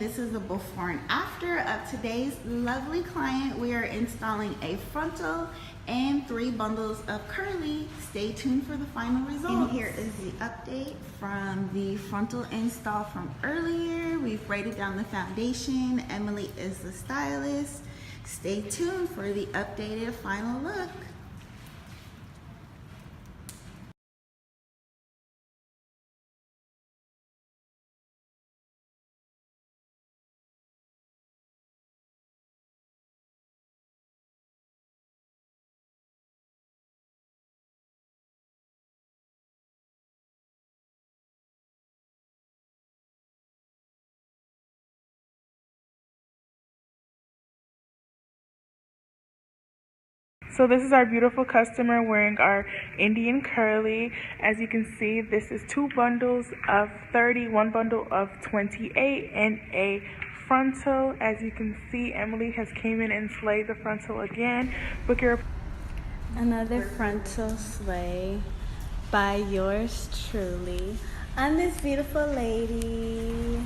This is a before and after of today's lovely client. We are installing a frontal and 3 bundles of curly. Stay tuned for the final result. And here is the update from the frontal install from earlier. We've braided down the foundation. Emily is the stylist. Stay tuned for the updated final look. So this is our beautiful customer wearing our Indian curly. As you can see, this is 2 bundles of 30, 1 bundle of 28, and a frontal. As you can see, Emily has came in and slayed the frontal again. Book your another frontal slay by yours truly on this beautiful lady.